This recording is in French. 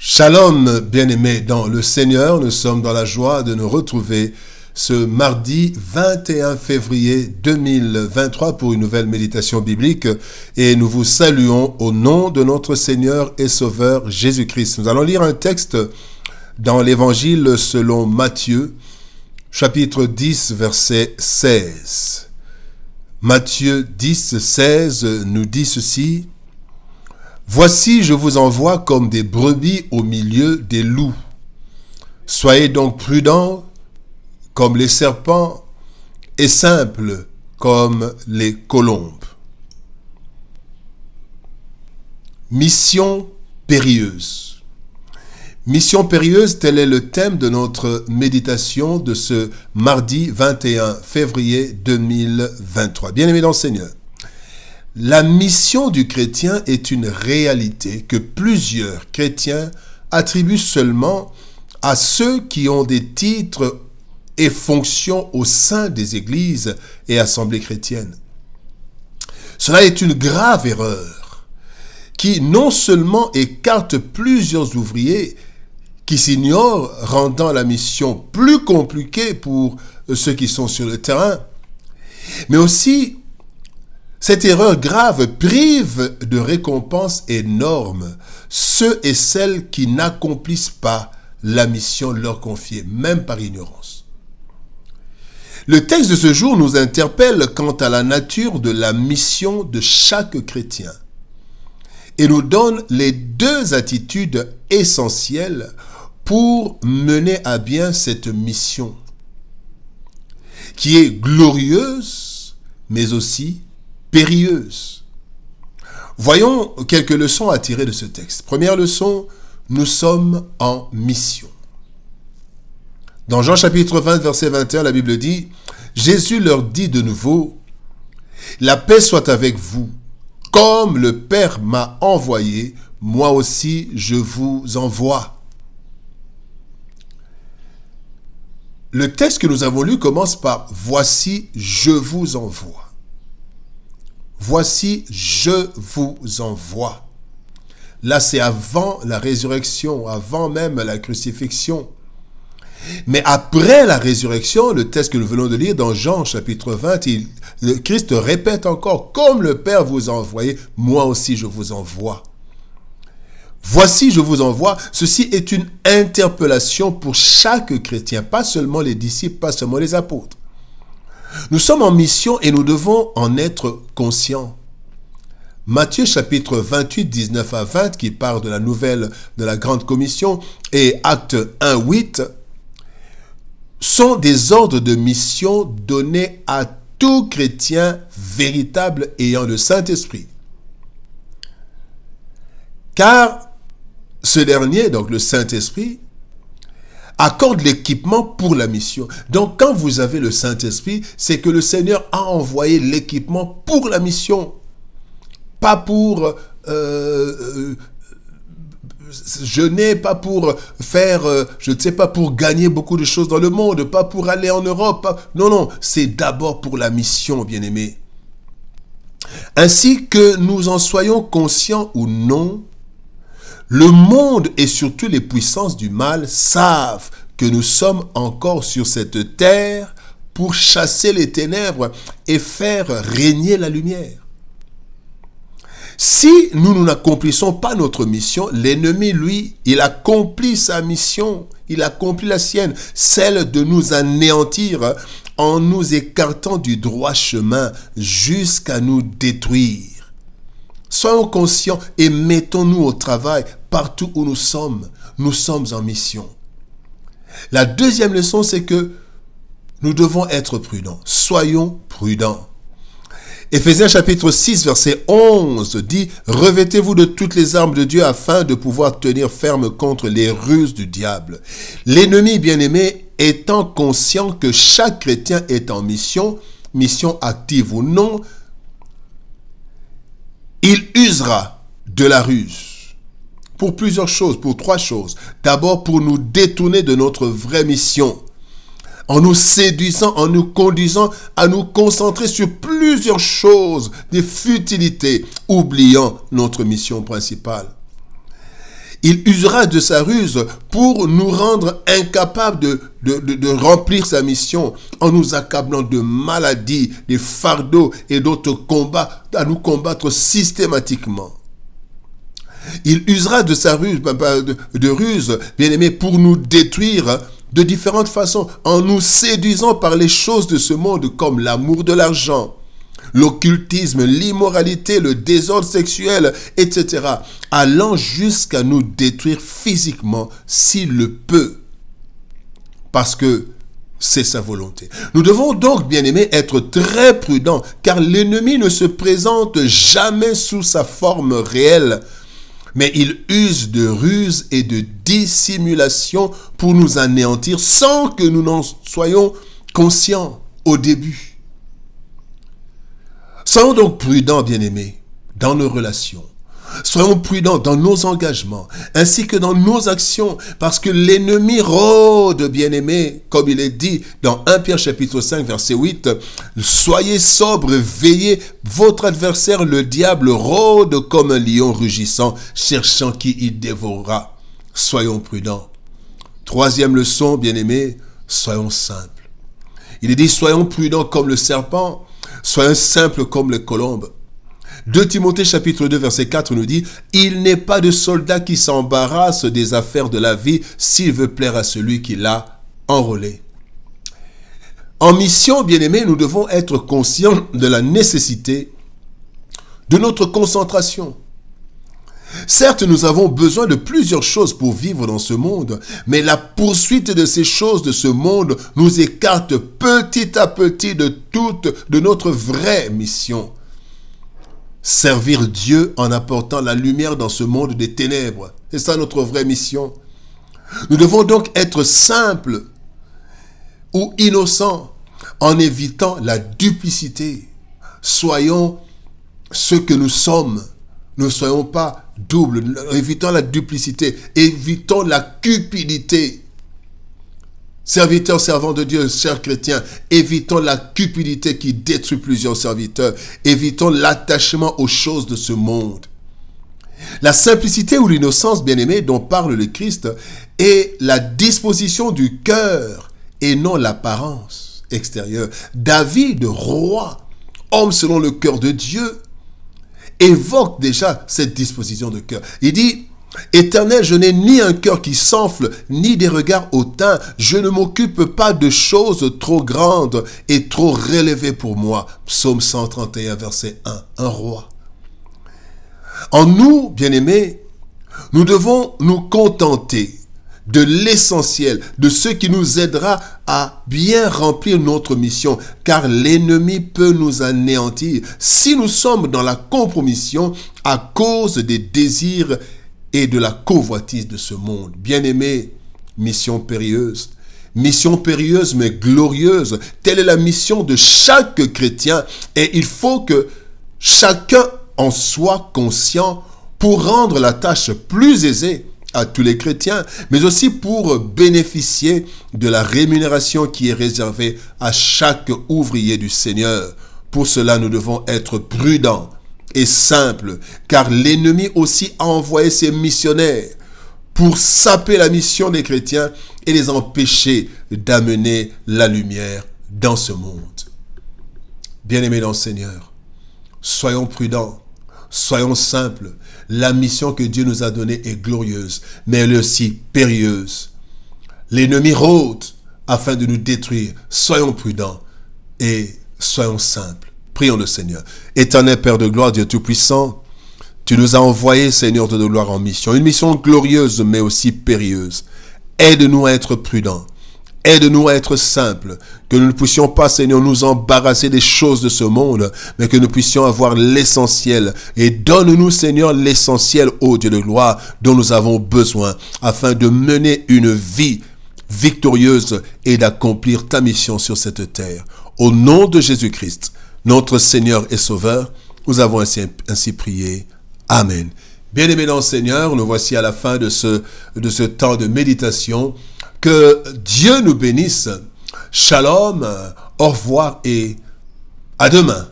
Shalom, bien-aimés dans le Seigneur, nous sommes dans la joie de nous retrouver ce mardi 21 février 2023 pour une nouvelle méditation biblique et nous vous saluons au nom de notre Seigneur et Sauveur Jésus-Christ. Nous allons lire un texte dans l'Évangile selon Matthieu, chapitre 10, verset 16. Matthieu 10, 16 nous dit ceci: « Voici, je vous envoie comme des brebis au milieu des loups. Soyez donc prudents comme les serpents et simples comme les colombes. » Mission périlleuse. Mission périlleuse, tel est le thème de notre méditation de ce mardi 21 février 2023. Bien-aimés dans le Seigneur, la mission du chrétien est une réalité que plusieurs chrétiens attribuent seulement à ceux qui ont des titres et fonctions au sein des églises et assemblées chrétiennes. Cela est une grave erreur qui non seulement écarte plusieurs ouvriers qui s'ignorent, rendant la mission plus compliquée pour ceux qui sont sur le terrain, mais aussi cette erreur grave prive de récompenses énormes ceux et celles qui n'accomplissent pas la mission leur confiée, même par ignorance. Le texte de ce jour nous interpelle quant à la nature de la mission de chaque chrétien et nous donne les deux attitudes essentielles pour mener à bien cette mission, qui est glorieuse, mais aussi périlleuse. Voyons quelques leçons à tirer de ce texte. Première leçon, nous sommes en mission. Dans Jean chapitre 20, verset 21, la Bible dit: « Jésus leur dit de nouveau, « La paix soit avec vous. Comme le Père m'a envoyé, moi aussi je vous envoie. » Le texte que nous avons lu commence par « Voici, je vous envoie. » Voici, je vous envoie. Là, c'est avant la résurrection, avant même la crucifixion. Mais après la résurrection, le texte que nous venons de lire dans Jean chapitre 20, Christ répète encore, « Comme le Père vous a envoyé, moi aussi je vous envoie. » Voici, je vous envoie. Ceci est une interpellation pour chaque chrétien, pas seulement les disciples, pas seulement les apôtres. Nous sommes en mission et nous devons en être conscients. Matthieu chapitre 28, 19 à 20, qui parle de la nouvelle de la grande commission, et Acte 1, 8, sont des ordres de mission donnés à tout chrétien véritable ayant le Saint-Esprit. Car ce dernier, donc le Saint-Esprit, accorde l'équipement pour la mission. Donc, quand vous avez le Saint-Esprit, c'est que le Seigneur a envoyé l'équipement pour la mission. Pas pour jeûner, pas pour faire, je ne sais pas, pour gagner beaucoup de choses dans le monde, pas pour aller en Europe. Non, non, c'est d'abord pour la mission, bien-aimés. Ainsi que nous en soyons conscients ou non, le monde et surtout les puissances du mal savent que nous sommes encore sur cette terre pour chasser les ténèbres et faire régner la lumière. Si nous n'accomplissons pas notre mission, l'ennemi, lui, il accomplit sa mission, il accomplit la sienne, celle de nous anéantir en nous écartant du droit chemin jusqu'à nous détruire. Soyons conscients et mettons-nous au travail partout où nous sommes en mission. La deuxième leçon, c'est que nous devons être prudents. Soyons prudents. Éphésiens chapitre 6, verset 11 dit « Revêtez-vous de toutes les armes de Dieu afin de pouvoir tenir ferme contre les ruses du diable. » L'ennemi, bien-aimé, étant conscient que chaque chrétien est en mission, mission active ou non, il usera de la ruse pour plusieurs choses, pour trois choses. D'abord, pour nous détourner de notre vraie mission, en nous séduisant, en nous conduisant à nous concentrer sur plusieurs choses, des futilités, oubliant notre mission principale. Il usera de sa ruse pour nous rendre incapables de remplir sa mission en nous accablant de maladies, de fardeaux et d'autres combats à nous combattre systématiquement. Il usera de sa ruse, bien-aimé, pour nous détruire de différentes façons, en nous séduisant par les choses de ce monde comme l'amour de l'argent, l'occultisme, l'immoralité, le désordre sexuel, etc., allant jusqu'à nous détruire physiquement s'il le peut, parce que c'est sa volonté. Nous devons donc, bien-aimés, être très prudents, car l'ennemi ne se présente jamais sous sa forme réelle, mais il use de ruse et de dissimulation pour nous anéantir sans que nous n'en soyons conscients au début. Soyons donc prudents, bien-aimés, dans nos relations. Soyons prudents dans nos engagements, ainsi que dans nos actions, parce que l'ennemi rôde, bien-aimés, comme il est dit dans 1 Pierre chapitre 5, verset 8, « Soyez sobres, veillez, votre adversaire, le diable, rôde comme un lion rugissant, cherchant qui il dévorera. » Soyons prudents. Troisième leçon, bien-aimés, soyons simples. Il est dit, soyons prudents comme le serpent, soyons simples comme les colombes. 2 Timothée chapitre 2 verset 4 nous dit « Il n'est pas de soldat qui s'embarrasse des affaires de la vie s'il veut plaire à celui qui l'a enrôlé. » En mission, bien-aimés, nous devons être conscients de la nécessité de notre concentration. Certes, nous avons besoin de plusieurs choses pour vivre dans ce monde, mais la poursuite de ces choses de ce monde nous écarte petit à petit de notre vraie mission. Servir Dieu en apportant la lumière dans ce monde des ténèbres. C'est ça notre vraie mission. Nous devons donc être simples ou innocents en évitant la duplicité. Soyons ce que nous sommes. Ne soyons pas doubles. Évitons la duplicité. Évitons la cupidité. Serviteurs, servants de Dieu, chers chrétiens, évitons la cupidité qui détruit plusieurs serviteurs. Évitons l'attachement aux choses de ce monde. La simplicité ou l'innocence, bien-aimés, dont parle le Christ, est la disposition du cœur et non l'apparence extérieure. David, roi, homme selon le cœur de Dieu, évoque déjà cette disposition de cœur. Il dit: Éternel, je n'ai ni un cœur qui s'enfle, ni des regards hautains. Je ne m'occupe pas de choses trop grandes et trop relevées pour moi. Psaume 131, verset 1. Un roi. En nous, bien-aimés, nous devons nous contenter de l'essentiel, de ce qui nous aidera à bien remplir notre mission, car l'ennemi peut nous anéantir si nous sommes dans la compromission à cause des désirs et de la convoitise de ce monde. Bien-aimés, mission périlleuse mais glorieuse. Telle est la mission de chaque chrétien et il faut que chacun en soit conscient pour rendre la tâche plus aisée à tous les chrétiens, mais aussi pour bénéficier de la rémunération qui est réservée à chaque ouvrier du Seigneur. Pour cela, nous devons être prudents et simple, car l'ennemi aussi a envoyé ses missionnaires pour saper la mission des chrétiens et les empêcher d'amener la lumière dans ce monde. Bien-aimés dans le Seigneur, soyons prudents, soyons simples. La mission que Dieu nous a donnée est glorieuse, mais elle est aussi périlleuse. L'ennemi rôde afin de nous détruire. Soyons prudents et soyons simples. Prions le Seigneur. Éternel Père de gloire, Dieu Tout-Puissant, tu nous as envoyés, Seigneur de gloire, en mission. Une mission glorieuse, mais aussi périlleuse. Aide-nous à être prudents. Aide-nous à être simples. Que nous ne puissions pas, Seigneur, nous embarrasser des choses de ce monde, mais que nous puissions avoir l'essentiel. Et donne-nous, Seigneur, l'essentiel, ô Dieu de gloire, dont nous avons besoin, afin de mener une vie victorieuse et d'accomplir ta mission sur cette terre. Au nom de Jésus-Christ, notre Seigneur et Sauveur, nous avons ainsi prié. Amen. Bien-aimés dans le Seigneur, nous voici à la fin de ce temps de méditation. Que Dieu nous bénisse. Shalom, au revoir et à demain.